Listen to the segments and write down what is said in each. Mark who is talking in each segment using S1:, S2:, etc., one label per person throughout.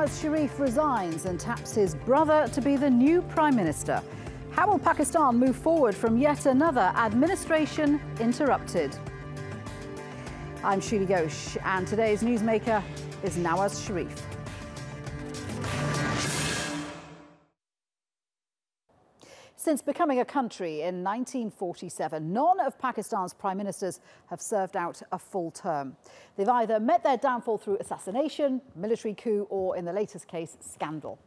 S1: Nawaz Sharif resigns and taps his brother to be the new Prime Minister. How will Pakistan move forward from yet another administration interrupted? I'm Sheila Ghosh, and today's newsmaker is Nawaz Sharif. Since becoming a country in 1947, none of Pakistan's prime ministers have served out a full term. They've either met their downfall through assassination, military coup, or in the latest case, scandal.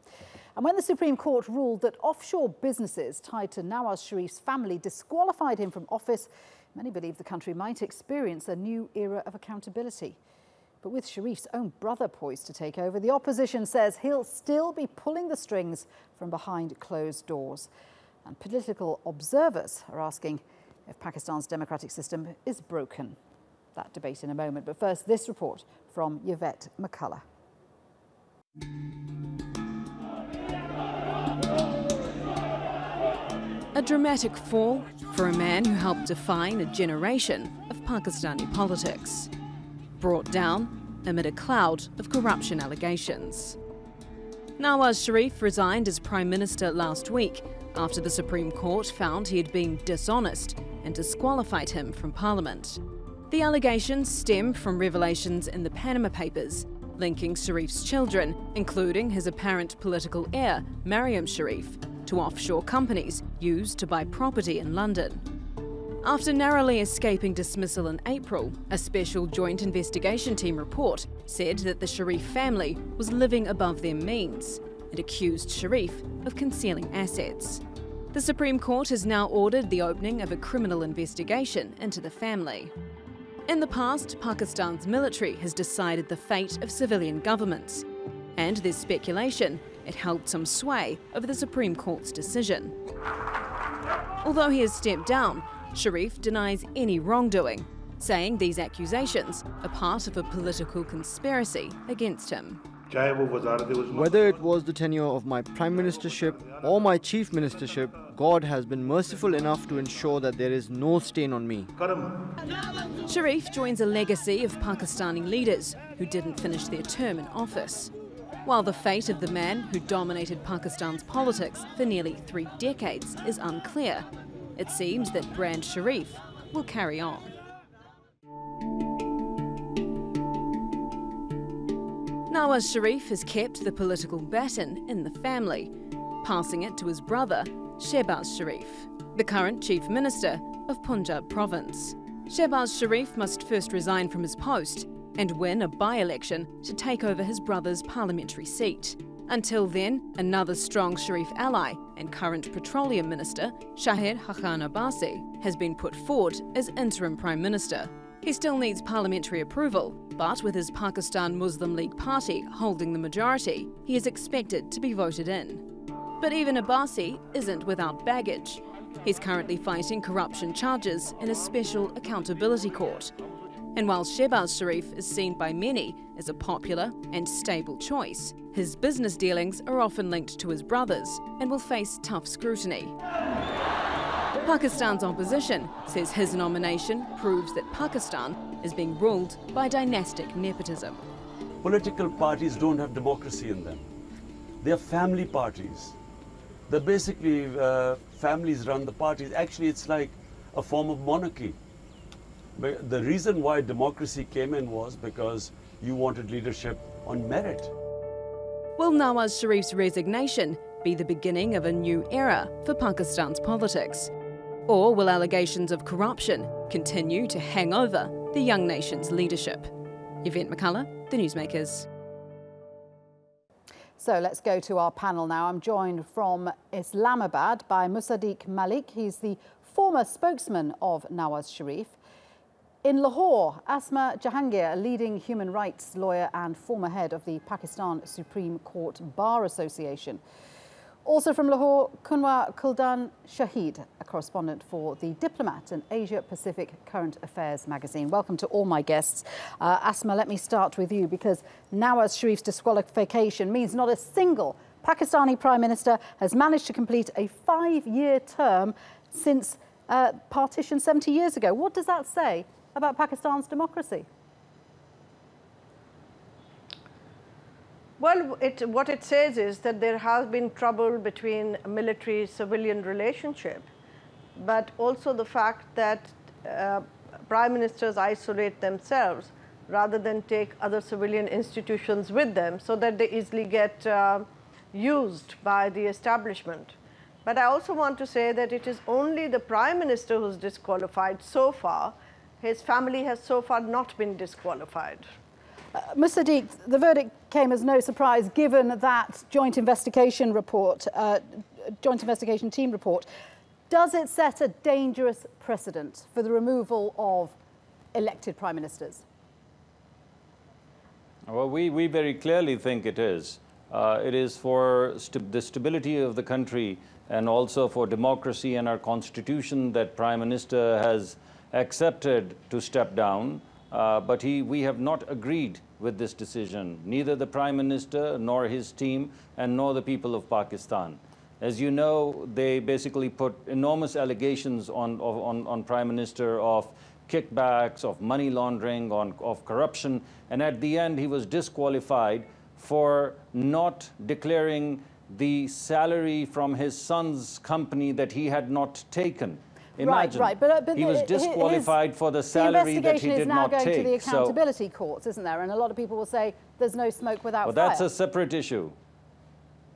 S1: And when the Supreme Court ruled that offshore businesses tied to Nawaz Sharif's family disqualified him from office, many believe the country might experience a new era of accountability. But with Sharif's own brother poised to take over, the opposition says he'll still be pulling the strings from behind closed doors. And political observers are asking if Pakistan's democratic system is broken. That debate in a moment. But first, this report from Yvette McCullough.
S2: A dramatic fall for a man who helped define a generation of Pakistani politics. Brought down amid a cloud of corruption allegations. Nawaz Sharif resigned as Prime Minister last week after the Supreme Court found he had been dishonest and disqualified him from Parliament. The allegations stem from revelations in the Panama Papers linking Sharif's children, including his apparent political heir, Maryam Sharif, to offshore companies used to buy property in London. After narrowly escaping dismissal in April, a special joint investigation team report said that the Sharif family was living above their means and accused Sharif of concealing assets. The Supreme Court has now ordered the opening of a criminal investigation into the family. In the past, Pakistan's military has decided the fate of civilian governments, and there's speculation it held some sway over the Supreme Court's decision. Although he has stepped down, Sharif denies any wrongdoing, saying these accusations are part of a political conspiracy against him.
S3: Whether it was the tenure of my prime ministership or my chief ministership, God has been merciful enough to ensure that there is no stain on me.
S2: Sharif joins a legacy of Pakistani leaders who didn't finish their term in office. While the fate of the man who dominated Pakistan's politics for nearly 3 decades is unclear, it seems that brand Sharif will carry on. Nawaz Sharif has kept the political baton in the family, passing it to his brother, Shehbaz Sharif, the current Chief Minister of Punjab Province. Shehbaz Sharif must first resign from his post and win a by-election to take over his brother's parliamentary seat. Until then, another strong Sharif ally and current Petroleum Minister, Shahid Haqqan Abbasi, has been put forward as interim Prime Minister. He still needs parliamentary approval, but with his Pakistan Muslim League party holding the majority, he is expected to be voted in. But even Abbasi isn't without baggage. He's currently fighting corruption charges in a special accountability court. And while Shehbaz Sharif is seen by many as a popular and stable choice, his business dealings are often linked to his brothers and will face tough scrutiny. Pakistan's opposition says his nomination proves that Pakistan is being ruled by dynastic nepotism.
S4: Political parties don't have democracy in them. They are family parties. They're basically families run the parties. Actually, it's like a form of monarchy. But the reason why democracy came in was because you wanted leadership on merit.
S2: Will Nawaz Sharif's resignation be the beginning of a new era for Pakistan's politics? Or will allegations of corruption continue to hang over the young nation's leadership? Yvette McCullough, The Newsmakers.
S1: So let's go to our panel now. I'm joined from Islamabad by Musaddiq Malik. He's the former spokesman of Nawaz Sharif. In Lahore, Asma Jahangir, a leading human rights lawyer and former head of the Pakistan Supreme Court Bar Association. Also from Lahore, Kunwa Kuldan Shahid, a correspondent for The Diplomat and Asia Pacific Current Affairs magazine. Welcome to all my guests. Asma, let me start with you, because Nawaz Sharif's disqualification means not a single Pakistani Prime Minister has managed to complete a 5-year term since partition 70 years ago. What does that say about Pakistan's democracy?
S5: Well, what it says is that there has been trouble between military-civilian relationship, but also the fact that prime ministers isolate themselves rather than take other civilian institutions with them so that they easily get used by the establishment. But I also want to say that it is only the prime minister who's disqualified so far. His family has so far not been disqualified.
S1: Ms. Sadiq, the verdict came as no surprise given that joint investigation report, joint investigation team report. Does it set a dangerous precedent for the removal of elected prime ministers?
S6: Well, we very clearly think it is. It is for the stability of the country and also for democracy and our constitution that Prime Minister has accepted to step down. But we have not agreed with this decision, neither the Prime Minister nor his team and nor the people of Pakistan. As you know, they basically put enormous allegations on Prime Minister of kickbacks, of money laundering, of corruption, and at the end he was disqualified for not declaring the salary from his son's company that he had not taken. Imagine,
S1: right. But
S6: he was disqualified for the salary that he did not take.
S1: The investigation is now going to the accountability courts, isn't there? And a lot of people will say there's no smoke without fire.
S6: Well, that's a separate issue.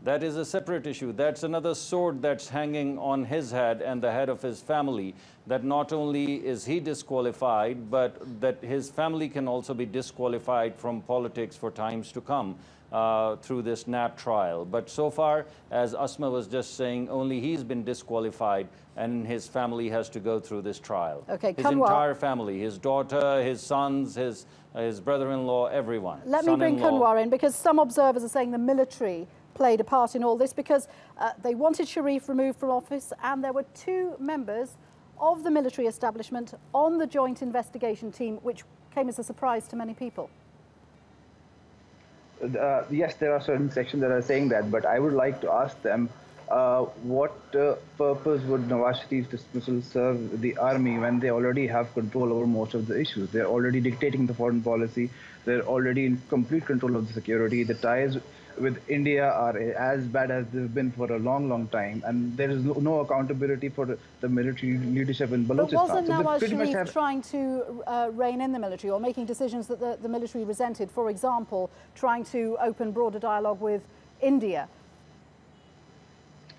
S6: That is a separate issue. That's another sword that's hanging on his head and the head of his family, that not only is he disqualified, but that his family can also be disqualified from politics for times to come through this NAP trial. But so far, as Asma was just saying, only he's been disqualified and his family has to go through this trial.
S1: Okay,
S6: his entire family, his daughter, his sons, his brother-in-law, everyone.
S1: Let me bring Kanwar in, because some observers are saying the military played a part in all this because they wanted Sharif removed from office, and there were 2 members of the military establishment on the joint investigation team, which came as a surprise to many people.
S7: Yes, there are certain sections that are saying that, but I would like to ask them what purpose would Nawaz Sharif's dismissal serve the army when they already have control over most of the issues? They're already dictating the foreign policy. They're already in complete control of the security. The ties with India are as bad as they've been for a long, long time, and there is no accountability for the military leadership in Balochistan.
S1: But wasn't Nawaz Sharif trying to rein in the military, or making decisions that the military resented? For example, trying to open broader dialogue with India.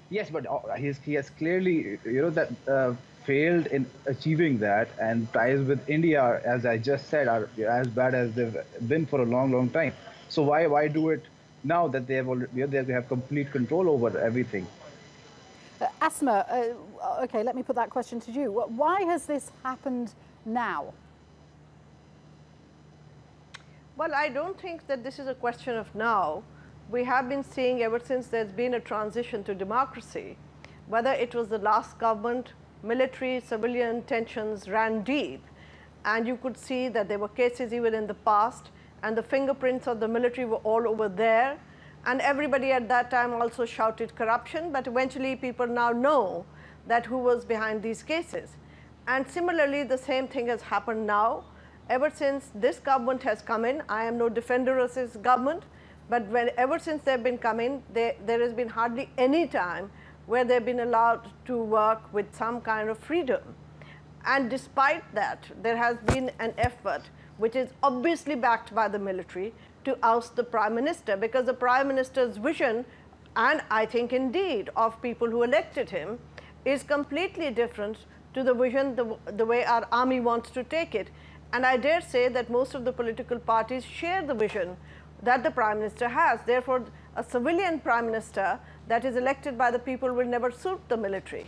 S7: Yes, but he has clearly, failed in achieving that, and ties with India, as I just said, are as bad as they've been for a long, long time. So why do it now that they have complete control over everything?
S1: Asma, okay, let me put that question to you. Why has this happened now?
S5: Well, I don't think that this is a question of now. We have been seeing ever since there's been a transition to democracy, whether it was the last government, military-civilian tensions ran deep, and you could see that there were cases even in the past, and the fingerprints of the military were all over there, and everybody at that time also shouted corruption, but eventually people now know that who was behind these cases. And similarly, the same thing has happened now. Ever since this government has come in, I am no defender of this government, but ever since they've been coming, there has been hardly any time where they've been allowed to work with some kind of freedom. And despite that, there has been an effort, which is obviously backed by the military, to oust the Prime Minister, because the Prime Minister's vision, and I think indeed of people who elected him, is completely different to the vision, the way our army wants to take it. And I dare say that most of the political parties share the vision that the Prime Minister has. Therefore, a civilian Prime Minister that is elected by the people will never suit the military.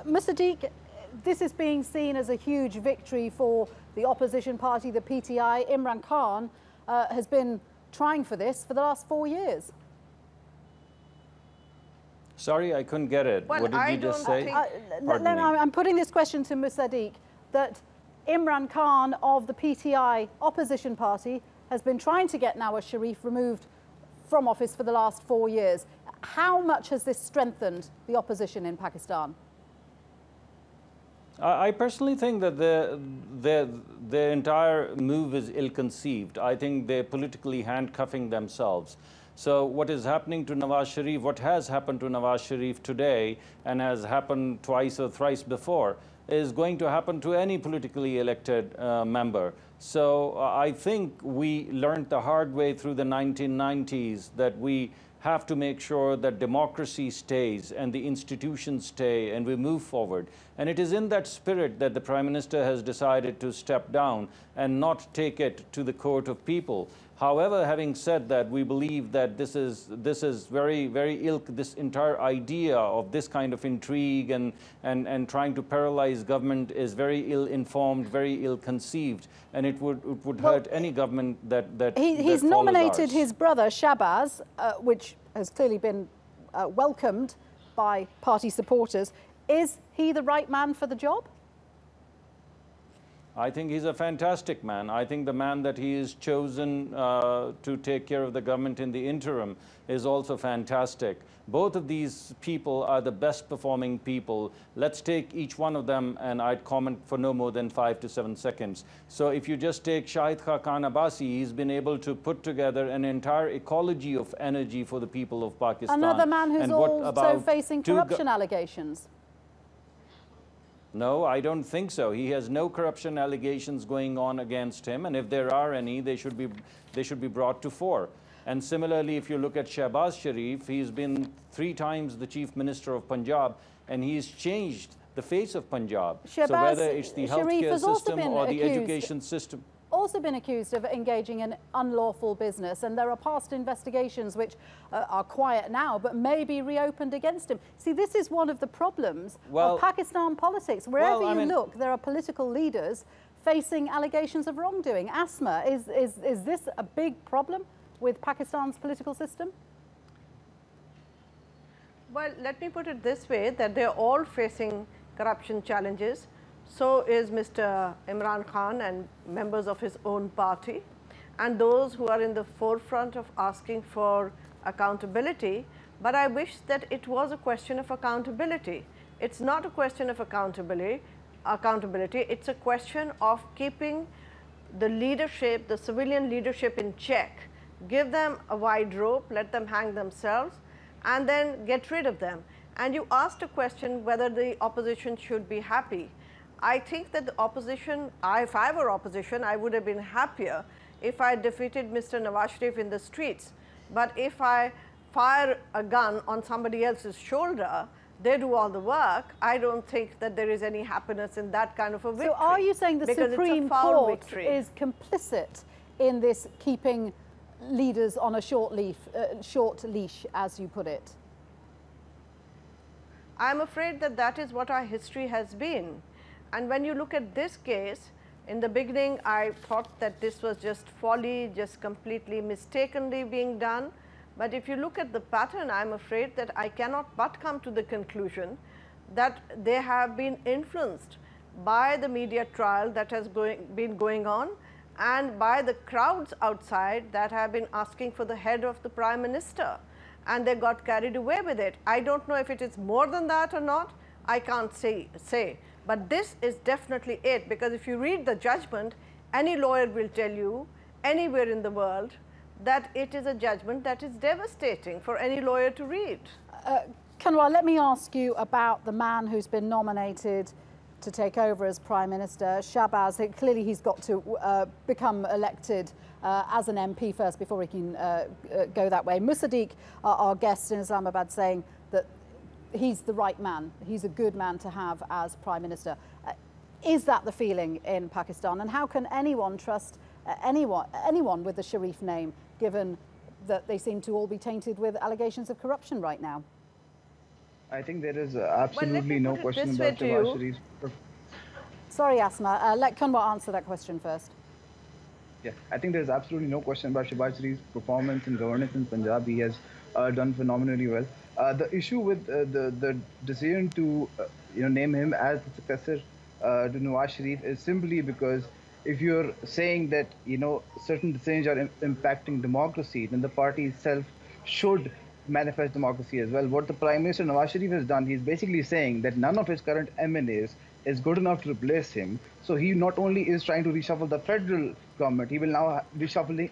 S1: Mr. Sadiq, this is being seen as a huge victory for the opposition party, the PTI. Imran Khan has been trying for this for the last 4 years.
S6: Sorry, I couldn't get it.
S5: Well,
S6: what did you just say?
S1: I'm putting this question to Ms. Sadiq, that Imran Khan of the PTI opposition party has been trying to get Nawaz Sharif removed from office for the last 4 years. How much has this strengthened the opposition in Pakistan?
S6: I personally think that the entire move is ill-conceived. I think they're politically handcuffing themselves. So what is happening to Nawaz Sharif, what has happened to Nawaz Sharif today and has happened twice or thrice before, is going to happen to any politically elected member. So I think we learned the hard way through the 1990s that we have to make sure that democracy stays and the institutions stay and we move forward. And it is in that spirit that the Prime Minister has decided to step down and not take it to the court of people. However, having said that, we believe that this is very, very ill, this entire idea of this kind of intrigue and trying to paralyze government is very ill-informed, very ill-conceived, and it would hurt any government that
S1: he's
S6: that
S1: nominated
S6: ours.
S1: his brother, Shahbaz, which has clearly been welcomed by party supporters. Is he the right man for the job?
S6: I think he's a fantastic man. I think the man that he is chosen to take care of the government in the interim is also fantastic. Both of these people are the best performing people. Let's take each one of them, and I'd comment for no more than 5 to 7 seconds. So if you just take Shahid Khan Abbasi, he's been able to put together an entire ecology of energy for the people of Pakistan.
S1: Another man who's
S6: and
S1: also facing corruption allegations.
S6: No, I don't think so. He has no corruption allegations going on against him, and if there are any, they should be brought to fore. And similarly, if you look at Shahbaz Sharif, he's been 3 times the Chief Minister of Punjab, and he's changed the face of Punjab.
S1: Shahbaz
S6: so whether it's the healthcare system or the education system.
S1: Also been accused of engaging in unlawful business, and there are past investigations which are quiet now but may be reopened against him. See, this is one of the problems of Pakistan politics. Wherever you look, there are political leaders facing allegations of wrongdoing. Asma, is this a big problem with Pakistan's political system?
S5: Well, let me put it this way, that they're all facing corruption challenges. So is Mr. Imran Khan and members of his own party, and those who are in the forefront of asking for accountability. But I wish that it was a question of accountability. It's not a question of accountability. It's a question of keeping the leadership, the civilian leadership in check. Give them a wide rope, let them hang themselves, and then get rid of them. And you asked a question whether the opposition should be happy. I think that the opposition, if I were opposition, I would have been happier if I defeated Mr. Nawaz Sharif in the streets. But if I fire a gun on somebody else's shoulder, they do all the work, I don't think that there is any happiness in that kind of a victory.
S1: So are you saying the Supreme Court is complicit in this keeping leaders on a short leash, as you put it?
S5: I'm afraid that that is what our history has been. And when you look at this case, in the beginning I thought that this was just folly, just completely mistakenly being done. But if you look at the pattern, I'm afraid that I cannot but come to the conclusion that they have been influenced by the media trial that has been going on, and by the crowds outside that have been asking for the head of the Prime Minister, and they got carried away with it. I don't know if it is more than that or not, I can't say. But this is definitely it, because if you read the judgment, any lawyer will tell you anywhere in the world that it is a judgment that is devastating for any lawyer to read.
S1: Kanwar, let me ask you about the man who's been nominated to take over as Prime Minister, Shahbaz. Clearly he's got to become elected as an MP first before he can go that way. Musaddiq, our guest in Islamabad, saying that he's the right man, he's a good man to have as Prime Minister. Is that the feeling in Pakistan? And how can anyone trust anyone with the Sharif name, given that they seem to all be tainted with allegations of corruption right now?
S7: I think there is absolutely no question about Nawaz Sharif's.
S1: Sorry, Asma. Let Kanwar answer that question first.
S7: Yeah, I think there's absolutely no question about Shahbaz Sharif's performance and governance in Punjab. He has done phenomenally well. The issue with the decision to name him as the successor to Nawaz Sharif is simply because if you're saying that certain decisions are impacting democracy, then the party itself should manifest democracy as well. What the Prime Minister Nawaz Sharif has done, he's basically saying that none of his current MNAs is good enough to replace him. So he not only is trying to reshuffle the federal government, he will now shuffling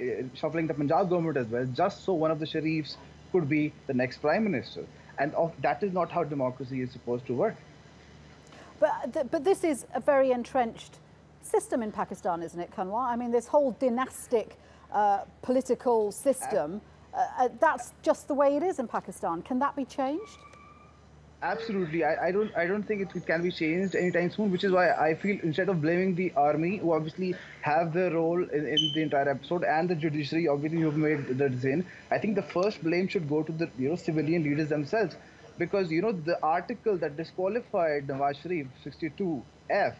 S7: the Punjab government as well, just so one of the Sharifs could be the next Prime Minister. And that is not how democracy is supposed to work.
S1: But this is a very entrenched system in Pakistan, isn't it, Kanwar? I mean, this whole dynastic political system, that's just the way it is in Pakistan. Can that be changed?
S7: Absolutely. I don't think it can be changed anytime soon, which is why I feel instead of blaming the army, who obviously have their role in the entire episode, and the judiciary, obviously, who've made the decision, I think the first blame should go to the civilian leaders themselves. Because, the article that disqualified Nawaz Sharif, 62F,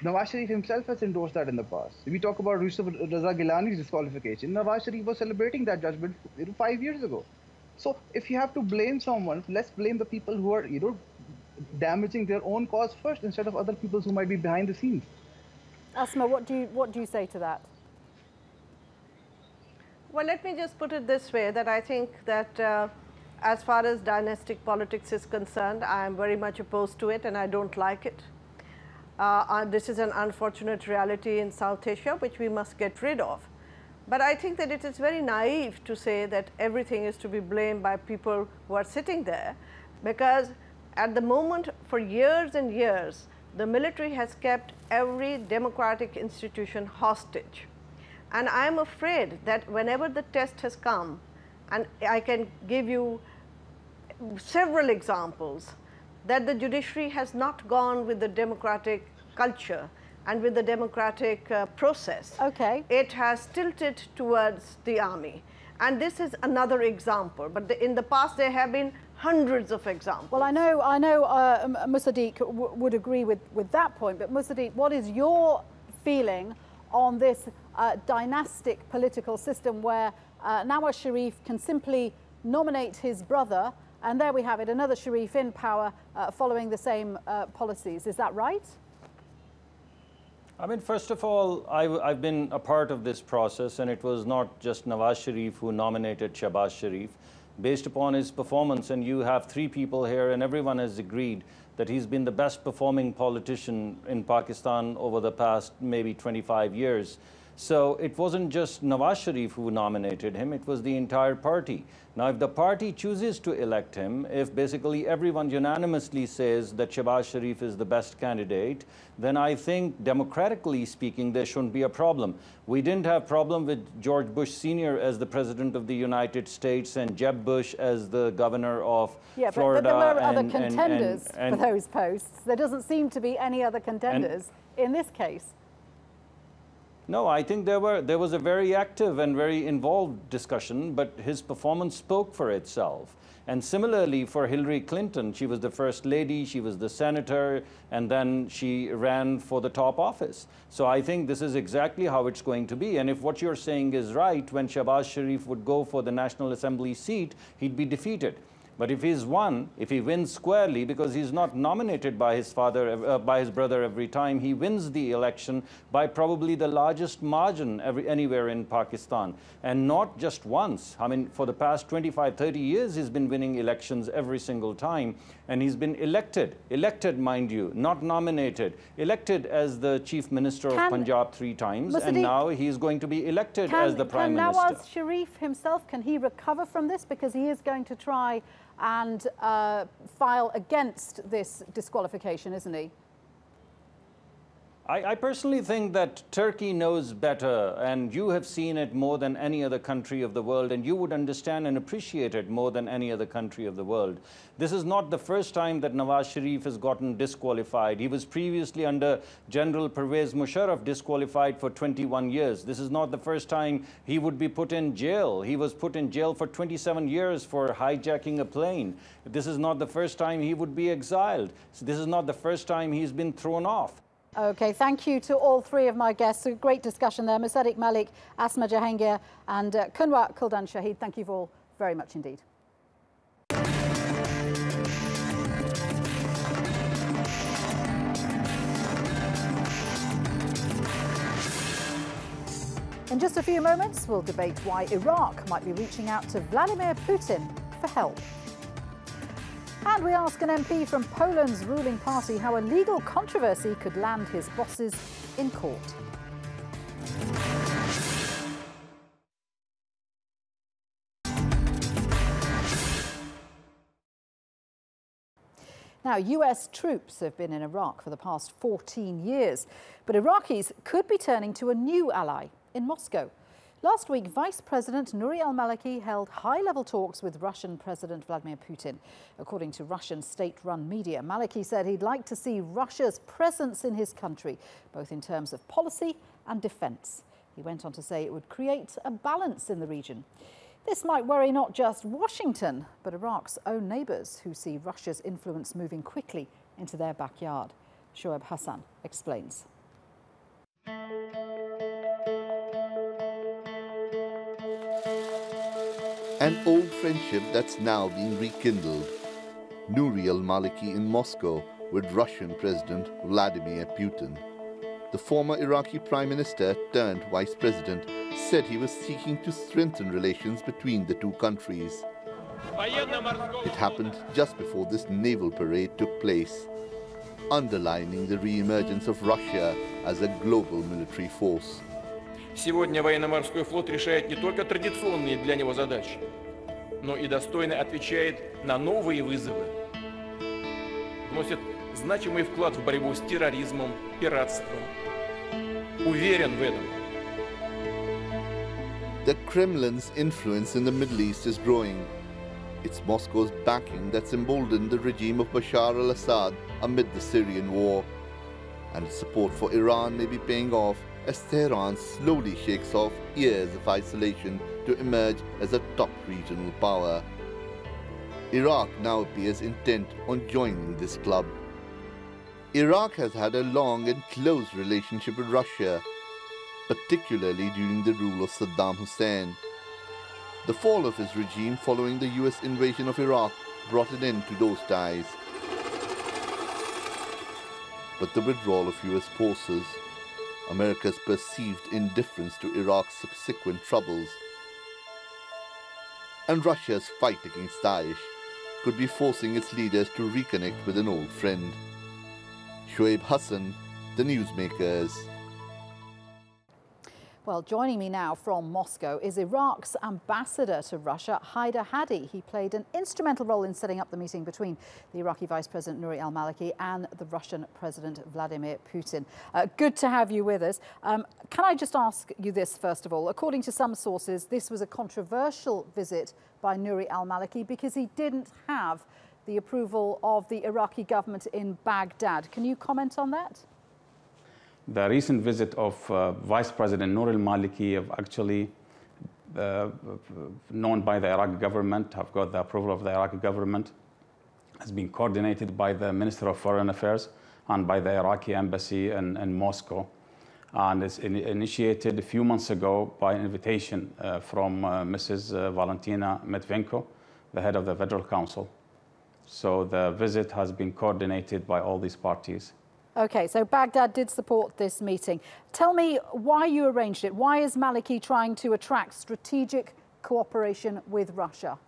S7: Nawaz Sharif himself has endorsed that in the past. If we talk about Yusuf Raza Gilani's disqualification, Nawaz Sharif was celebrating that judgment 5 years ago. So if you have to blame someone, let's blame the people who are, damaging their own cause first instead of other people who might be behind the scenes.
S1: Asma, what do you say to that?
S5: Well, let me just put it this way, that I think that as far as dynastic politics is concerned, I am very much opposed to it and I don't like it. This is an unfortunate reality in South Asia, which we must get rid of. But I think that it is very naive to say that everything is to be blamed by people who are sitting there, because at the moment, for years and years, the military has kept every democratic institution hostage. And I am afraid that whenever the test has come, and I can give you several examples, that the judiciary has not gone with the democratic culture and with the democratic process.
S1: Okay.
S5: It has tilted towards the army. And this is another example. But in the past, there have been hundreds of examples.
S1: Well, I know Musaddiq would agree with that point. But Musaddiq, what is your feeling on this dynastic political system where Nawaz Sharif can simply nominate his brother, and there we have it, another Sharif in power following the same policies? Is that right?
S6: I mean, first of all, I've been a part of this process, and it was not just Nawaz Sharif who nominated Shahbaz Sharif. Based upon his performance, and you have three people here, and everyone has agreed that he's been the best performing politician in Pakistan over the past maybe 25 years. So it wasn't just Nawaz Sharif who nominated him, it was the entire party. Now, if the party chooses to elect him, if basically everyone unanimously says that Shahbaz Sharif is the best candidate, then I think democratically speaking, there shouldn't be a problem. We didn't have problem with George Bush Sr. as the President of the United States and Jeb Bush as the governor of Florida.
S1: But there were other contenders for those posts. There doesn't seem to be any other contenders in this case.
S6: No, I think there was a very active and very involved discussion, but his performance spoke for itself. And similarly for Hillary Clinton, she was the first lady, she was the senator, and then she ran for the top office. So I think this is exactly how it's going to be. And if what you're saying is right, when Shahbaz Sharif would go for the National Assembly seat, he'd be defeated. But if if he wins squarely, because he's not nominated by his by his brother every time, he wins the election by probably the largest margin anywhere in Pakistan. And not just once. I mean, for the past 25, 30 years, he's been winning elections every single time. And he's been elected, mind you, not nominated, elected as the Chief Minister of Punjab 3 times. And now he's going to be elected as the Prime Minister.
S1: Can Nawaz Sharif himself, can he recover from this? Because he is going to try and file against this disqualification, isn't he?
S6: I personally think that Turkey knows better, and you have seen it more than any other country of the world, and you would understand and appreciate it more than any other country of the world. This is not the first time that Nawaz Sharif has gotten disqualified. He was previously under General Pervez Musharraf disqualified for 21 years. This is not the first time he would be put in jail. He was put in jail for 27 years for hijacking a plane. This is not the first time he would be exiled. This is not the first time he's been thrown off.
S1: Okay, thank you to all three of my guests. A great discussion there. Musaddiq Malik, Asma Jahangir and Kanwar Kuldan Shahid. Thank you all very much indeed. In just a few moments, we'll debate why Iraq might be reaching out to Vladimir Putin for help. And we ask an MP from Poland's ruling party how a legal controversy could land his bosses in court. Now, US troops have been in Iraq for the past 14 years, but Iraqis could be turning to a new ally in Moscow. Last week, Vice President Nouri al-Maliki held high-level talks with Russian President Vladimir Putin. According to Russian state-run media, Maliki said he'd like to see Russia's presence in his country, both in terms of policy and defense. He went on to say it would create a balance in the region. This might worry not just Washington, but Iraq's own neighbours, who see Russia's influence moving quickly into their backyard. Shoaib Hassan explains.
S8: An old friendship that's now being rekindled. Nouri al-Maliki in Moscow with Russian President Vladimir Putin. The former Iraqi Prime Minister turned Vice President said he was seeking to strengthen relations between the two countries. It happened just before this naval parade took place, underlining the re-emergence of Russia as a global military force.
S9: Сегодня военно-морской флот решает не только традиционные для него задачи, но и достойно отвечает на новые вызовы. Вносит значимый вклад в борьбу с терроризмом, пиратством. Уверен в этом.
S8: The Kremlin's influence in the Middle East is growing. It's Moscow's backing that's emboldened the regime of Bashar al-Assad amid the Syrian war. And its support for Iran may be paying off as Tehran slowly shakes off years of isolation to emerge as a top regional power. Iraq now appears intent on joining this club. Iraq has had a long and close relationship with Russia, particularly during the rule of Saddam Hussein. The fall of his regime following the US invasion of Iraq brought an end to those ties. But the withdrawal of US forces, America's perceived indifference to Iraq's subsequent troubles, and Russia's fight against Daesh could be forcing its leaders to reconnect with an old friend. Shoaib Hassan, the Newsmakers.
S1: Well, joining me now from Moscow is Iraq's ambassador to Russia, Haider Hadi. He played an instrumental role in setting up the meeting between the Iraqi Vice President Nouri al-Maliki and the Russian President Vladimir Putin. Good to have you with us. Can I just ask you this, first of all? According to some sources, this was a controversial visit by Nouri al-Maliki because he didn't have the approval of the Iraqi government in Baghdad. Can you comment on that?
S10: The recent visit of Vice President Nouri al-Maliki, actually known by the Iraqi government, have got the approval of the Iraqi government, has been coordinated by the Minister of Foreign Affairs and by the Iraqi embassy in Moscow. And it's initiated a few months ago by an invitation from Mrs. Valentina Matvienko, the head of the Federal Council. So the visit has been coordinated by all these parties.
S1: OK, so Baghdad did support this meeting. Tell me why you arranged it. Why is Maliki trying to attract strategic cooperation with Russia?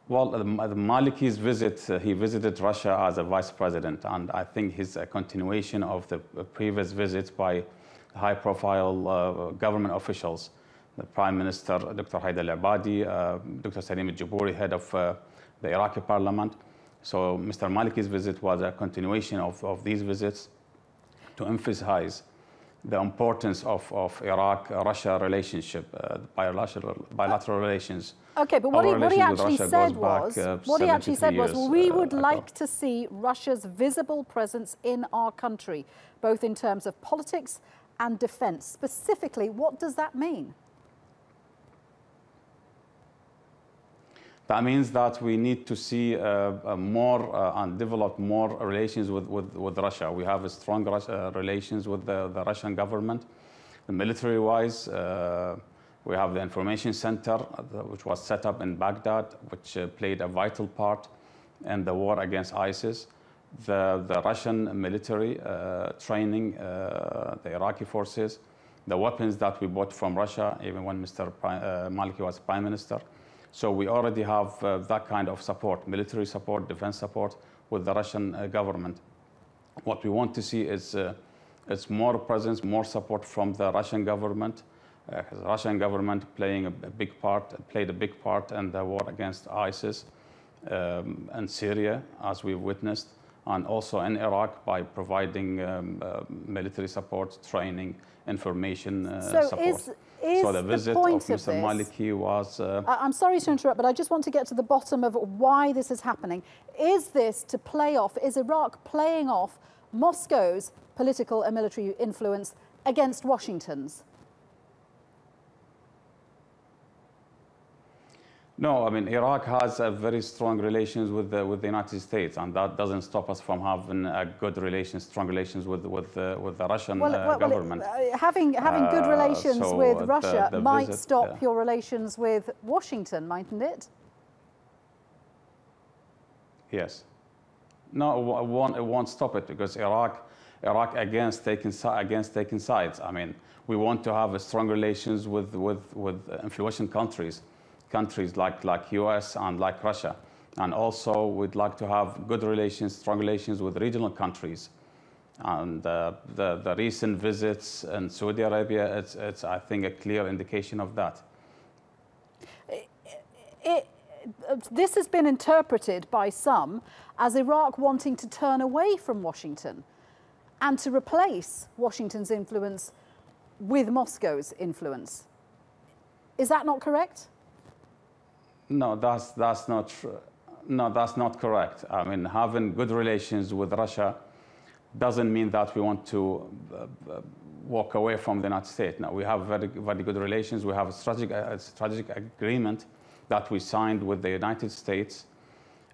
S10: Well, the Maliki's visit, he visited Russia as a vice president, and I think his continuation of the previous visits by high-profile government officials, the Prime Minister, Dr. Haider al-Abadi, Dr. Salim al-Jabouri, head of the Iraqi parliament. So Mr. Maliki's visit was a continuation of these visits to emphasize the importance of Iraq-Russia relationship, bilateral relations.
S1: OK, but what he actually said was, well, we would like to see Russia's visible presence in our country, both in terms of politics and defense. Specifically, what does that mean?
S10: That means that we need to see more and develop more relations with Russia. We have a strong relations with the Russian government. Military-wise, we have the information center, which was set up in Baghdad, which played a vital part in the war against ISIS. The Russian military training the Iraqi forces, the weapons that we bought from Russia, even when Mr. Maliki was Prime Minister. So we already have that kind of support, military support, defense support with the Russian government. What we want to see is more presence, more support from the Russian government. The Russian government played a big part in the war against ISIS and Syria, as we've witnessed, and also in Iraq by providing military support, training, information support. So the visit of Mr. Maliki was...
S1: I'm sorry to interrupt, but I just want to get to the bottom of why this is happening. Is this to play off, is Iraq playing off Moscow's political and military influence against Washington's?
S10: No, I mean, Iraq has a very strong relations with the United States, and that doesn't stop us from having strong relations with the Russian government.
S1: Having good relations with Russia might stop your relations with Washington, mightn't it?
S10: Yes. No, it won't stop it, because Iraq against taking sides. I mean, we want to have strong relations with influential countries like US and like Russia. And also we'd like to have good relations, strong relations with regional countries. And the recent visits in Saudi Arabia, it's I think, a clear indication of that.
S1: This has been interpreted by some as Iraq wanting to turn away from Washington and to replace Washington's influence with Moscow's influence. Is that not correct?
S10: No, that's not true. No, that's not correct. I mean, having good relations with Russia doesn't mean that we want to walk away from the United States. No, we have very, very good relations. We have a strategic agreement that we signed with the United States,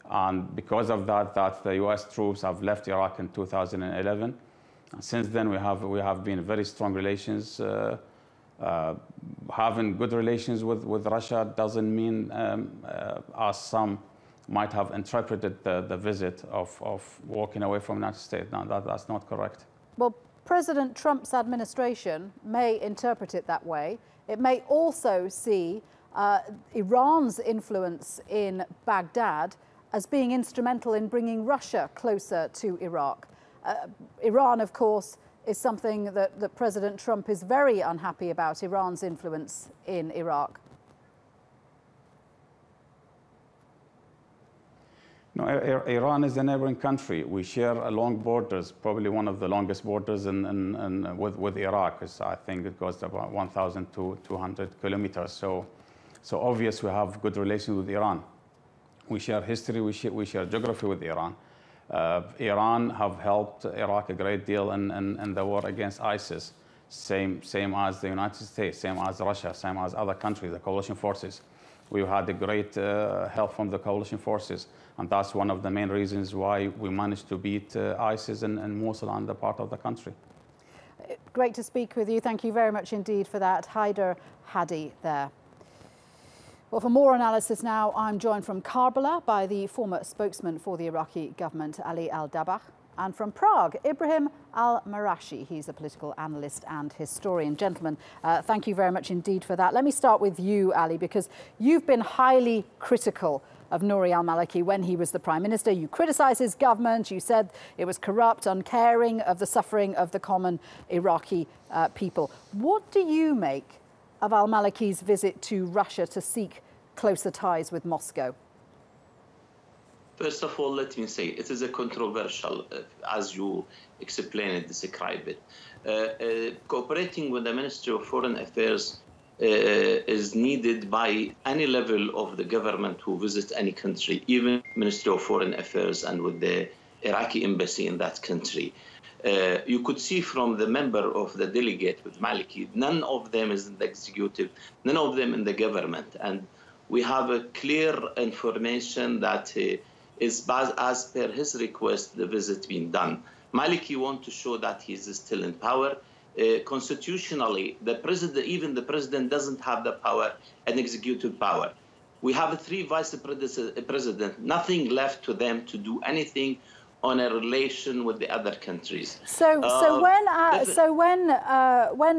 S10: and because of that, the U.S. troops have left Iraq in 2011. And since then, we have been very strong relations. Having good relations with Russia doesn't mean, as some might have interpreted the visit of walking away from the United States. No, that's not correct.
S1: Well, President Trump's administration may interpret it that way. It may also see Iran's influence in Baghdad as being instrumental in bringing Russia closer to Iraq. Iran, of course, is something that President Trump is very unhappy about, Iran's influence in Iraq.
S10: No, Iran is a neighboring country. We share long borders, probably one of the longest borders with Iraq. I think it goes about 1,200 kilometers. So obvious we have good relations with Iran. We share history, we share geography with Iran. Iran have helped Iraq a great deal in the war against ISIS, same as the United States, same as Russia, same as other countries, the coalition forces. We've had a great help from the coalition forces, and that's one of the main reasons why we managed to beat ISIS in Mosul and the part of the country.
S1: Great to speak with you. Thank you very much indeed for that. Haider Hadi there. Well, for more analysis now, I'm joined from Karbala by the former spokesman for the Iraqi government, Ali Al-Dabakh, and from Prague, Ibrahim Al-Marashi. He's a political analyst and historian. Gentlemen, thank you very much indeed for that. Let me start with you, Ali, because you've been highly critical of Nouri al-Maliki when he was the Prime Minister. You criticised his government. You said it was corrupt, uncaring of the suffering of the common Iraqi people. What do you make of al-Maliki's visit to Russia to seek closer ties with Moscow?
S11: First of all, let me say it is a controversial, as you explained, describe it. Cooperating with the Ministry of Foreign Affairs is needed by any level of the government who visits any country, even Ministry of Foreign Affairs and with the Iraqi embassy in that country. You could see from the member of the delegate with Maliki, none of them is in the executive, none of them in the government. And we have a clear information that is as per his request, the visit being done. Maliki wants to show that he is still in power. Constitutionally, the president, even the president doesn't have the power and executive power. We have 3 vice presidents, nothing left to them to do anything on a relation with the other countries.
S1: So when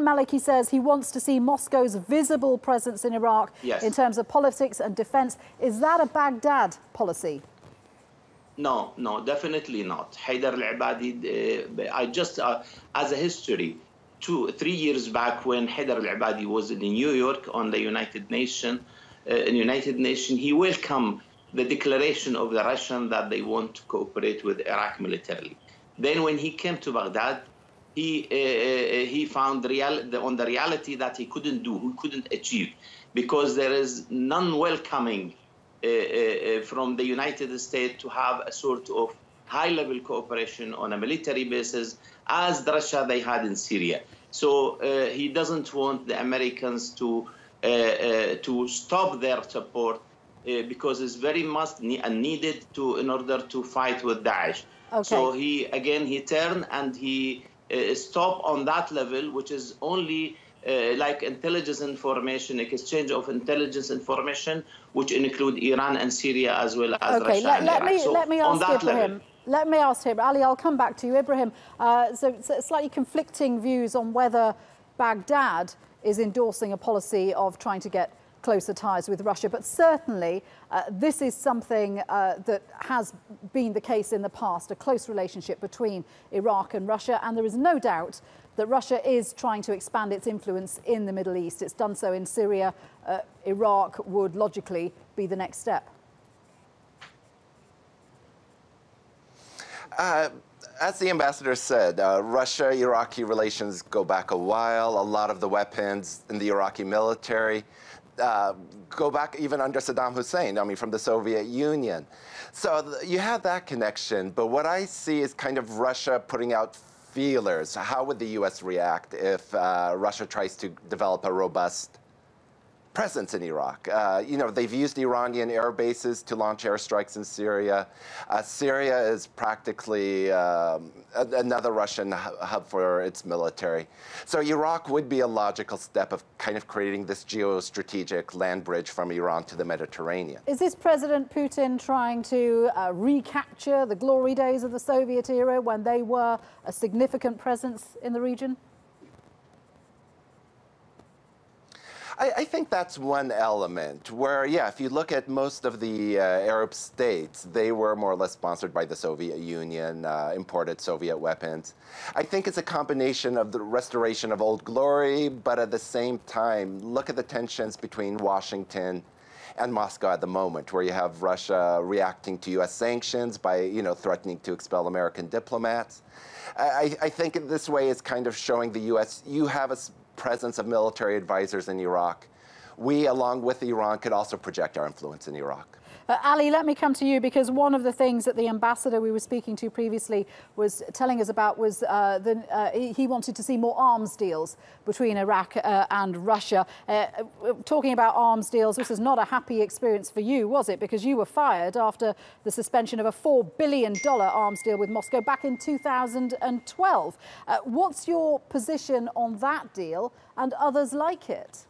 S1: Maliki says he wants to see Moscow's visible presence in Iraq in terms of politics and defense, is that a Baghdad policy?
S11: No, definitely not. Haider al-Abadi, I just, as a history, 2-3 years back when Haider al-Abadi was in New York on the United Nations, he welcomed the declaration of the Russians that they want to cooperate with Iraq militarily. Then when he came to Baghdad, he found the reality that he couldn't achieve, because there is non-welcoming from the United States to have a sort of high-level cooperation on a military basis as Russia they had in Syria. So he doesn't want the Americans to stop their support because it's very much needed in order to fight with Daesh. Okay. So he turned and he stopped on that level, which is only like intelligence information, exchange of intelligence information, which include Iran and Syria as well as Russia and Iraq.
S1: Let me ask Ibrahim. Let me ask him. Ali, I'll come back to you. Ibrahim, so slightly conflicting views on whether Baghdad is endorsing a policy of trying to get closer ties with Russia, but certainly this is something that has been the case in the past, a close relationship between Iraq and Russia, and there is no doubt that Russia is trying to expand its influence in the Middle East. It's done so in Syria. Iraq would logically be the next step.
S12: As the ambassador said, Russia-Iraqi relations go back a while. A lot of the weapons in the Iraqi military go back even under Saddam Hussein, I mean, from the Soviet Union. So you have that connection, but what I see is kind of Russia putting out feelers. How would the U.S. react if Russia tries to develop a robust presence in Iraq? You know, they've used Iranian air bases to launch airstrikes in Syria. Syria is practically another Russian hub for its military. So Iraq would be a logical step of kind of creating this geostrategic land bridge from Iran to the Mediterranean.
S1: Is this President Putin trying to recapture the glory days of the Soviet era when they were a significant presence in the region?
S12: I think that's one element where, yeah, if you look at most of the Arab states, they were more or less sponsored by the Soviet Union, imported Soviet weapons. I think it's a combination of the restoration of old glory, but at the same time, look at the tensions between Washington and Moscow at the moment, where you have Russia reacting to U.S. sanctions by, you know, threatening to expel American diplomats. I think in this way it's kind of showing the U.S. you have a presence of military advisors in Iraq. We, along with Iran, could also project our influence in Iraq.
S1: Ali, let me come to you, because one of the things that the ambassador we were speaking to previously was telling us about was he wanted to see more arms deals between Iraq and Russia. Talking about arms deals, this was not a happy experience for you, was it? Because you were fired after the suspension of a $4 billion arms deal with Moscow back in 2012. What's your position on that deal and others like it?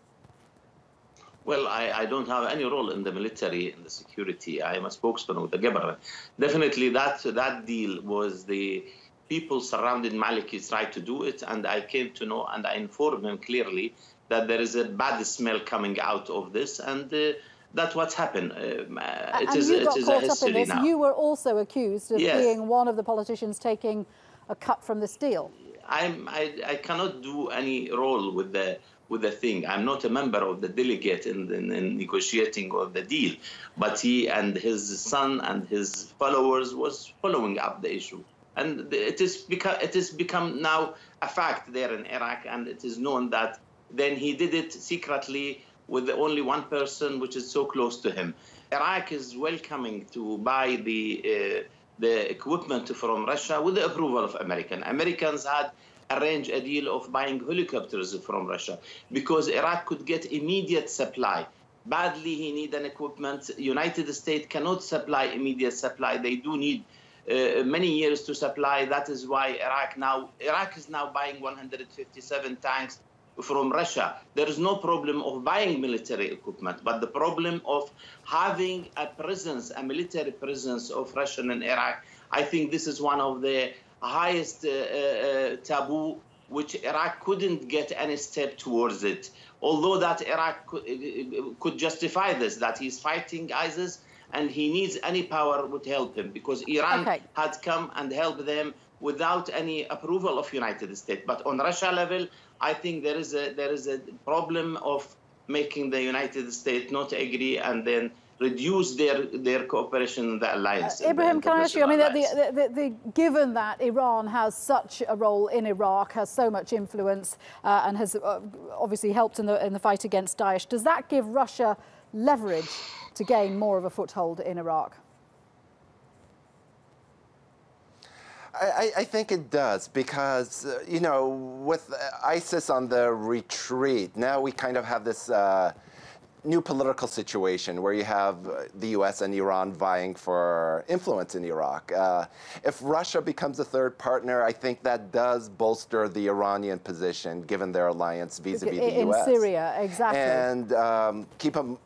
S11: Well, I don't have any role in the military, in the security. I am a spokesman of the government. Definitely that deal was the people surrounding Maliki tried to do it, and I came to know and I informed them clearly that there is a bad smell coming out of this, and that's what's happened. It is a history now.
S1: You were also accused of being one of the politicians taking a cut from this deal.
S11: I cannot do any role with the thing. I'm not a member of the delegate in negotiating of the deal, but he and his son and his followers was following up the issue, and it is become now a fact there in Iraq, and it is known that then he did it secretly with only one person, which is so close to him. Iraq is welcoming to buy the equipment from Russia with the approval of Americans had arranged a deal of buying helicopters from Russia because Iraq could get immediate supply. Badly, he need an equipment. United States cannot supply immediate supply. They do need many years to supply. That is why Iraq is now buying 157 tanks from Russia. There is no problem of buying military equipment, but the problem of having a presence, a military presence of Russia in Iraq I think this is one of the highest taboo, which Iraq couldn't get any step towards it. Although that Iraq could justify this, that he's fighting ISIS and he needs any power would help him, because Iran had come and helped them without any approval of United States. But on Russia level, I think there is a problem of making the United States not agree and then reduce their cooperation in the alliance.
S1: Ibrahim, can I ask you, I mean, given that Iran has such a role in Iraq, has so much influence and has obviously helped in the fight against Daesh, does that give Russia leverage to gain more of a foothold in Iraq?
S12: I think it does, because, you know, with ISIS on the retreat, now we kind of have this new political situation where you have the US and Iran vying for influence in Iraq. If Russia becomes a third partner, I think that does bolster the Iranian position, given their alliance vis-a-vis the US.
S1: In Syria, exactly.
S12: And keep them...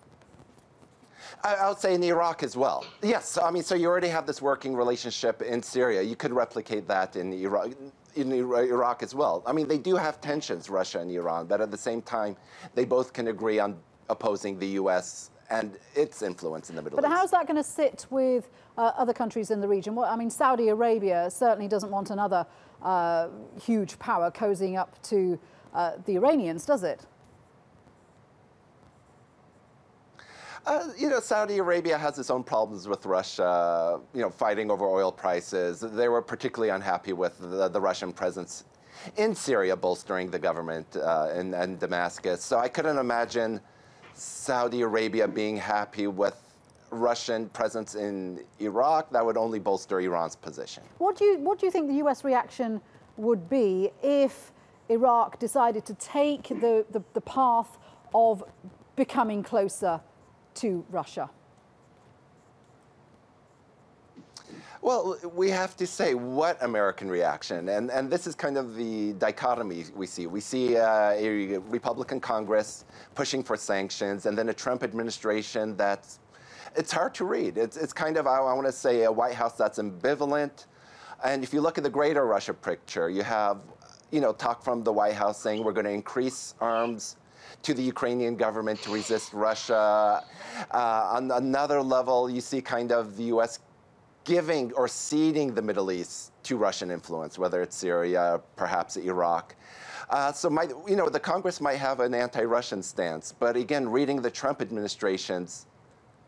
S12: I would say in Iraq as well. Yes, I mean, so you already have this working relationship in Syria. You could replicate that in Iraq as well. I mean, they do have tensions, Russia and Iran, but at the same time, they both can agree on opposing the US and its influence in the Middle East.
S1: But how's that going to sit with other countries in the region? Well, I mean, Saudi Arabia certainly doesn't want another huge power cozying up to the Iranians, does it?
S12: You know, Saudi Arabia has its own problems with Russia, you know, fighting over oil prices. They were particularly unhappy with the Russian presence in Syria, bolstering the government in Damascus. So I couldn't imagine Saudi Arabia being happy with Russian presence in Iraq. That would only bolster Iran's position.
S1: What do you think the US reaction would be if Iraq decided to take the path of becoming closer to Russia?
S12: Well, we have to say, what American reaction? And this is kind of the dichotomy we see. We see a Republican Congress pushing for sanctions, and then a Trump administration it's hard to read. It's kind of, I want to say, a White House that's ambivalent. And if you look at the greater Russia picture, you have, you know, talk from the White House saying we're going to increase arms to the Ukrainian government to resist Russia. On another level, you see kind of the U.S. giving or ceding the Middle East to Russian influence, whether it's Syria, perhaps Iraq. So you know, the Congress might have an anti-Russian stance, but again, reading the Trump administration's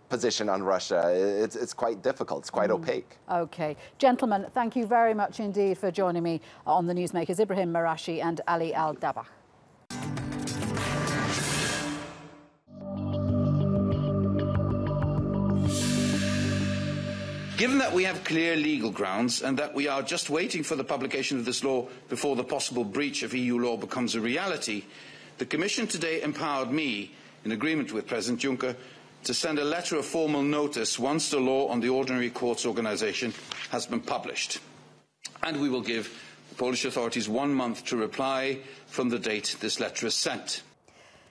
S12: position on Russia, it's quite difficult, it's quite opaque.
S1: Okay. Gentlemen, thank you very much indeed for joining me on the Newsmakers, Ibrahim Marashi and Ali Al-Dabah.
S13: Given that we have clear legal grounds and that we are just waiting for the publication of this law before the possible breach of EU law becomes a reality, the Commission today empowered me, in agreement with President Juncker, to send a letter of formal notice once the law on the Ordinary Courts Organisation has been published. And we will give the Polish authorities 1 month to reply from the date this letter is sent.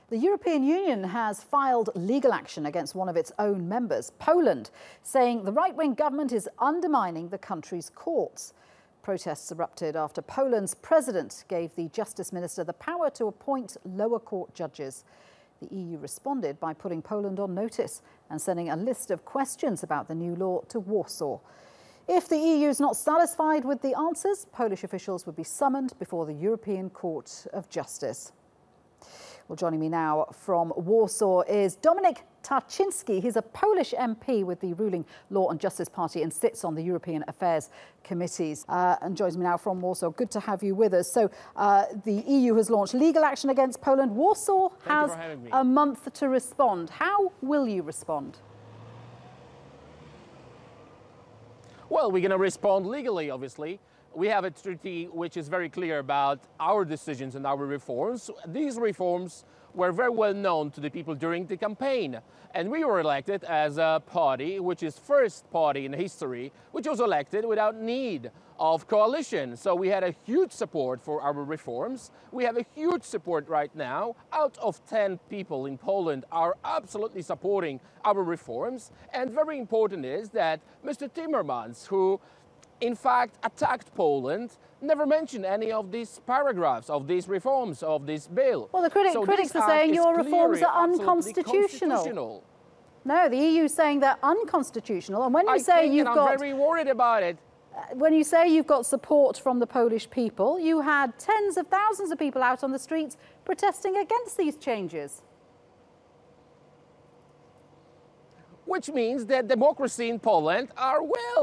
S1: The European Union has filed legal action against one of its own members, Poland, saying the right-wing government is undermining the country's courts. Protests erupted after Poland's president gave the Justice Minister the power to appoint lower court judges. The EU responded by putting Poland on notice and sending a list of questions about the new law to Warsaw. If the EU is not satisfied with the answers, Polish officials would be summoned before the European Court of Justice. Well, joining me now from Warsaw is Dominik Tarczyński. He's a Polish MP with the ruling Law and Justice Party and sits on the European Affairs Committees and joins me now from Warsaw. Good to have you with us. So the EU has launched legal action against Poland. Warsaw has a month to respond. How will you respond?
S14: Well, we're going to respond legally, obviously. We have a treaty which is very clear about our decisions and our reforms. These reforms were very well known to the people during the campaign. And we were elected as a party, which is first party in history, which was elected without need of coalition. So we had a huge support for our reforms. We have a huge support right now. Out of 10 people in Poland are absolutely supporting our reforms. And very important is that Mr. Timmermans, who in fact attacked Poland, never mentioned any of these paragraphs, of these reforms, of this bill.
S1: Well, the critics are saying your reforms are unconstitutional. No, the EU is saying they're unconstitutional. And when you say you've got...
S14: I'm very worried about it.
S1: When you say you've got support from the Polish people, you had tens of thousands of people out on the streets protesting against these changes.
S14: Which means that democracy in Poland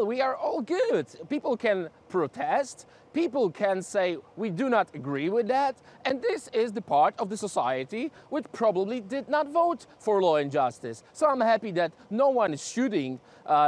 S14: we are all good. People can protest, people can say we do not agree with that, and this is the part of the society which probably did not vote for law and justice. So I'm happy that no one is shooting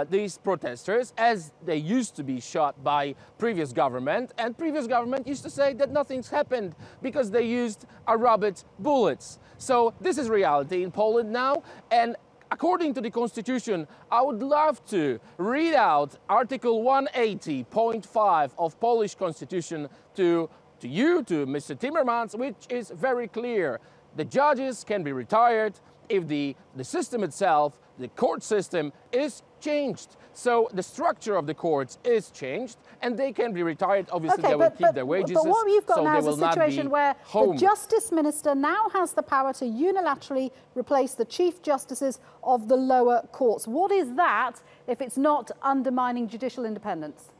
S14: these protesters as they used to be shot by previous government, and previous government used to say that nothing's happened because they used rabbit bullets. So this is reality in Poland now, and according to the Constitution, I would love to read out Article 180.5 of Polish Constitution to you, to Mr. Timmermans, which is very clear. The judges can be retired if the system itself, the court system, is changed. So the structure of the courts is changed, and they can be retired. Obviously, they will keep their wages.
S1: But what you've got
S14: so
S1: now is a situation where the Justice Minister now has the power to unilaterally replace the Chief Justices of the lower courts. What is that if it's not undermining judicial independence?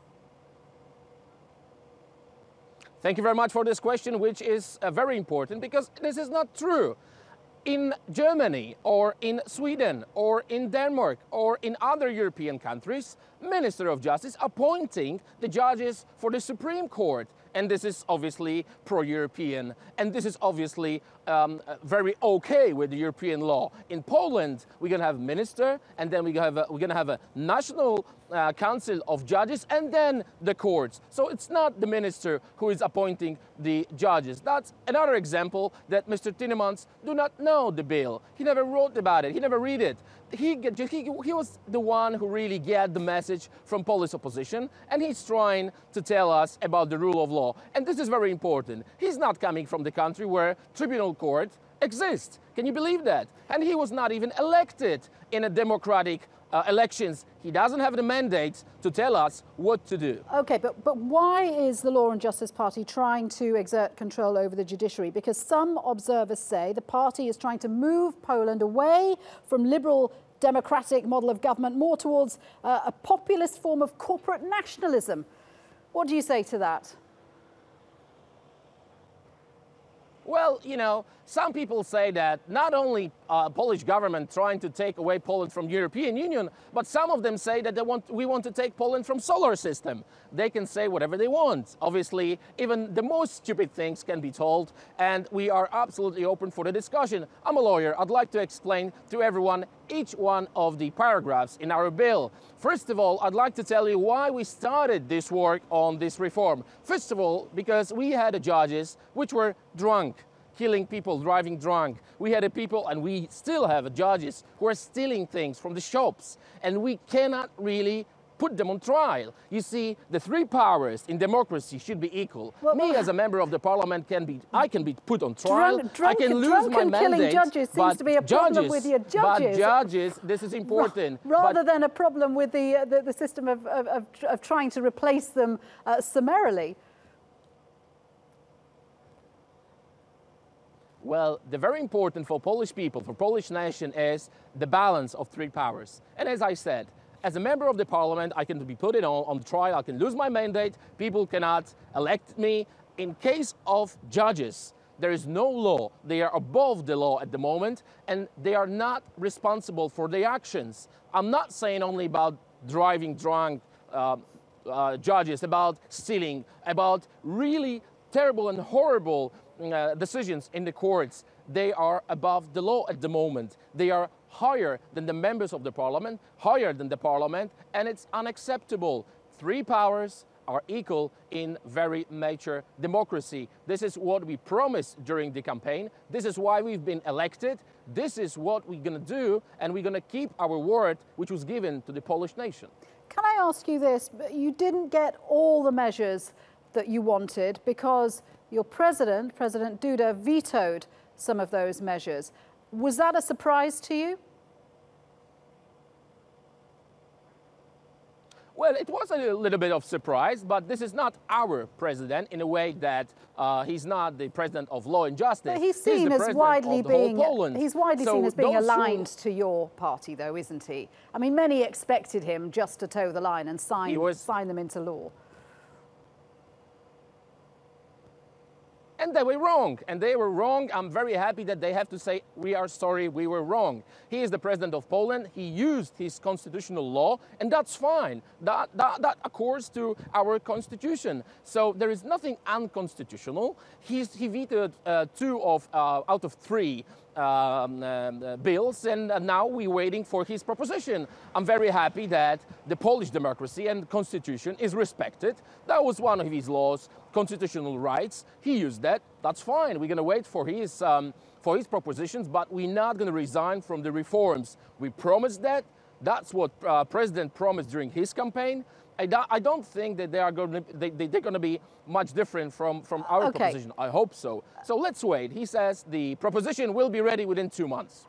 S14: Thank you very much for this question, which is very important, because this is not true. In Germany or in Sweden or in Denmark or in other European countries, Minister of Justice appointing the judges for the Supreme Court. And this is obviously pro-European, and this is obviously very okay with the European law. In Poland, we're going to have a minister, and then we're going to have a national council of judges, and then the courts. So it's not the minister who is appointing the judges. That's another example that Mr. Timmermans do not know the bill. He never wrote about it. He never read it. He was the one who really get the message from Polish opposition, and he's trying to tell us about the rule of law. And this is very important. He's not coming from the country where tribunal court exists. Can you believe that? And he was not even elected in a democratic elections. He doesn't have the mandate to tell us what to do.
S1: OK, but why is the Law and Justice Party trying to exert control over the judiciary? Because some observers say the party is trying to move Poland away from liberal democratic model of government more towards a populist form of corporate nationalism. What do you say to that?
S14: Well, you know, some people say that not only Polish government trying to take away Poland from European Union, but some of them say that we want to take Poland from solar system. They can say whatever they want. Obviously, even the most stupid things can be told, and we are absolutely open for the discussion. I'm a lawyer. I'd like to explain to everyone each one of the paragraphs in our bill. First of all, I'd like to tell you why we started this work on this reform. First of all, because we had judges which were drunk, killing people, driving drunk. We had people, and we still have judges who are stealing things from the shops, and we cannot really put them on trial. You see, the three powers in democracy should be equal. Well, me as a member of the parliament I can be put on trial. I can lose my mandate.
S1: Judges seems to be a problem with your judges.
S14: But judges, this is important.
S1: Rather than a problem with the system of trying to replace them summarily.
S14: Well, the very important for Polish people, for Polish nation, is the balance of three powers. And as I said, as a member of the parliament, I can be put on trial, I can lose my mandate, people cannot elect me. In case of judges, there is no law. They are above the law at the moment, and they are not responsible for their actions. I'm not saying only about driving drunk judges, about stealing, about really terrible and horrible decisions in the courts. They are above the law at the moment. They are higher than the members of the parliament, higher than the parliament, and it's unacceptable. Three powers are equal in very mature democracy. This is what we promised during the campaign. This is why we've been elected. This is what we're going to do, and we're going to keep our word, which was given to the Polish nation.
S1: Can I ask you this? You didn't get all the measures that you wanted because your President Duda, vetoed some of those measures. Was that a surprise to you?
S14: Well, it was a little bit of surprise, but this is not our president in a way that he's not the president of law and justice.
S1: But he's seen as widely being, he's widely seen as being aligned to your party, though, isn't he? I mean, many expected him just to toe the line and sign them into law.
S14: And they were wrong. And they were wrong. I'm very happy that they have to say, we are sorry, we were wrong. He is the president of Poland. He used his constitutional law, and that's fine. That accords to our constitution. So there is nothing unconstitutional. He vetoed two out of three bills, and now we're waiting for his proposition. I'm very happy that the Polish democracy and constitution is respected. That was one of his laws, constitutional rights. He used that. That's fine. We're going to wait for his propositions, but we're not going to resign from the reforms. We promised that. That's what President promised during his campaign. I don't think that they're going to be much different from our proposition. I hope so. So let's wait. He says the proposition will be ready within 2 months.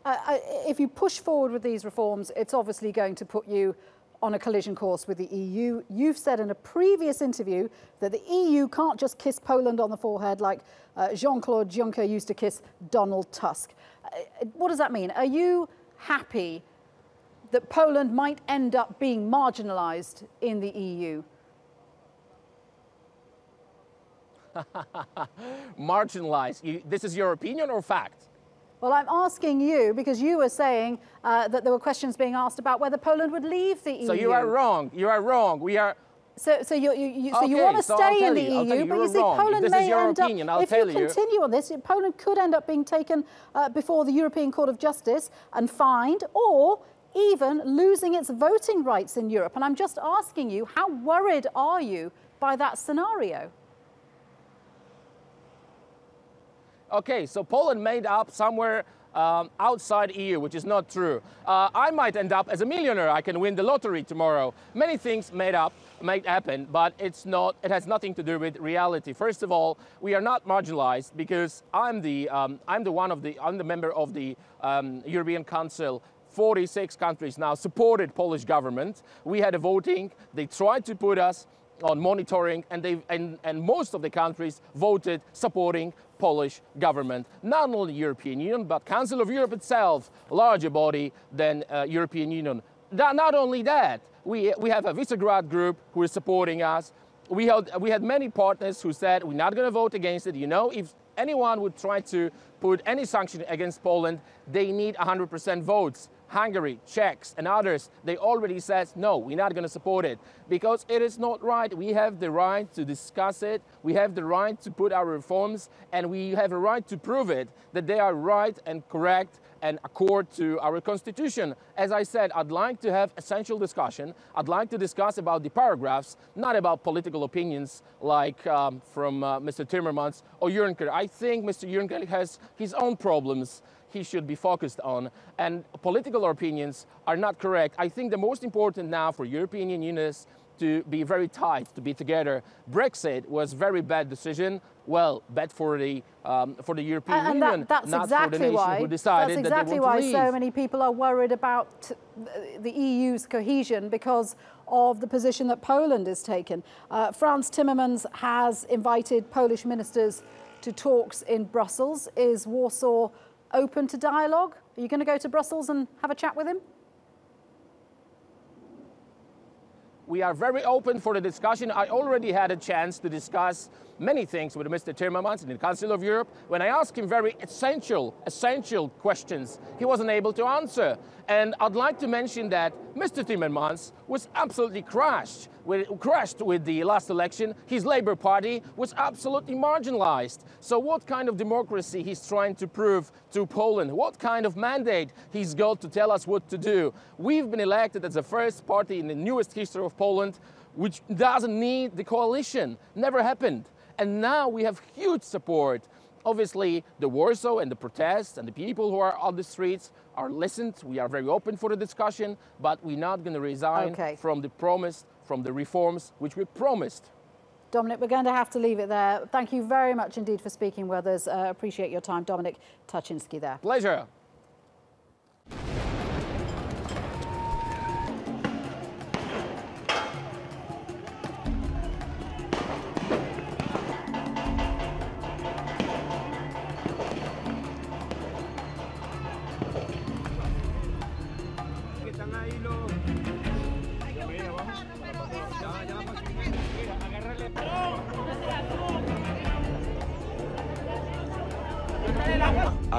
S1: If you push forward with these reforms, it's obviously going to put you on a collision course with the EU. You've said in a previous interview that the EU can't just kiss Poland on the forehead like Jean-Claude Juncker used to kiss Donald Tusk. What does that mean? Are you happy that Poland might end up being marginalised in the EU?
S14: Marginalised? This is your opinion or fact?
S1: Well, I'm asking you because you were saying that there were questions being asked about whether Poland would leave the EU.
S14: So you are wrong. You are wrong. We are.
S1: So you want to stay in the EU, but you see, Poland may end up, if you continue on this, Poland could end up being taken before the European Court of Justice and fined, or even losing its voting rights in Europe. And I'm just asking you, how worried are you by that scenario?
S14: Okay, so Poland made up somewhere outside EU, which is not true. I might end up as a millionaire. I can win the lottery tomorrow. Many things might happen, but it's not. It has nothing to do with reality. First of all, we are not marginalized because I'm the member of the European Council. 46 countries now supported Polish government. We had a voting. They tried to put us on monitoring, and most of the countries voted supporting Polish government. Not only European Union, but Council of Europe itself, larger body than European Union. Not only that, we have a Visegrad group who is supporting us. We had many partners who said we're not going to vote against it. You know, if anyone would try to put any sanction against Poland, they need 100% votes. Hungary, Czechs, and others, they already said, no, we're not going to support it because it is not right. We have the right to discuss it. We have the right to put our reforms, and we have a right to prove it, that they are right and correct and accord to our constitution. As I said, I'd like to have essential discussion. I'd like to discuss about the paragraphs, not about political opinions like from Mr. Timmermans or Juncker. I think Mr. Juncker has his own problems he should be focused on, and political opinions are not correct. I think the most important now for European Union is to be very tight, to be together. Brexit was a very bad decision. Well, bad for the European Union,
S1: that's
S14: not
S1: exactly
S14: for the nation who decided
S1: that's exactly
S14: that they want to leave.
S1: why so many people are worried about the EU's cohesion because of the position that Poland has taken. Frans Timmermans has invited Polish ministers to talks in Brussels. Is Warsaw open to dialogue? Are you going to go to Brussels and have a chat with him?
S14: We are very open for the discussion. I already had a chance to discuss many things with Mr. Timmermans in the Council of Europe. When I asked him very essential questions, he wasn't able to answer. And I'd like to mention that Mr. Timmermans was absolutely crushed with the last election. His Labour Party was absolutely marginalized. So what kind of democracy he's trying to prove to Poland? What kind of mandate he's got to tell us what to do? We've been elected as the first party in the newest history of Poland which doesn't need the coalition. Never happened. And now we have huge support. Obviously, the Warsaw and the protests and the people who are on the streets are listened. We are very open for the discussion, but we're not going to resign from the promise, from the reforms which we promised.
S1: Dominic, we're going to have to leave it there. Thank you very much indeed for speaking with us. Appreciate your time. Dominic Tuczynski there.
S14: Pleasure.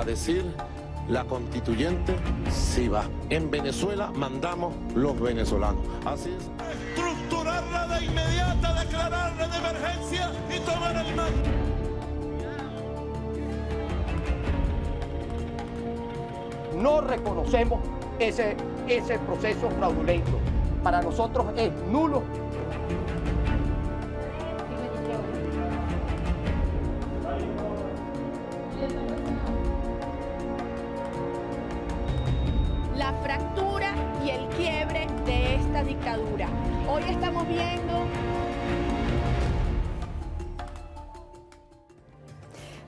S15: a decir la constituyente sí va. En Venezuela mandamos los venezolanos. Así es.
S16: Estructurarla de inmediata, declararla de emergencia y tomar el mando.
S17: No reconocemos ese proceso fraudulento. Para nosotros es nulo.
S18: La fractura y el quiebre de esta dictadura. Hoy estamos viendo...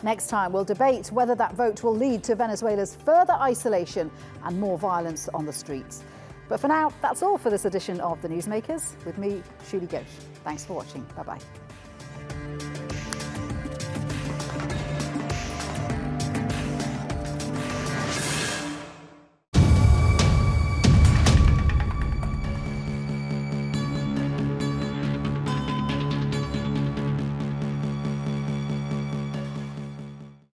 S1: Next time, we'll debate whether that vote will lead to Venezuela's further isolation and more violence on the streets. But for now, that's all for this edition of the Newsmakers. With me, Shuli Ghosh. Thanks for watching. Bye-bye.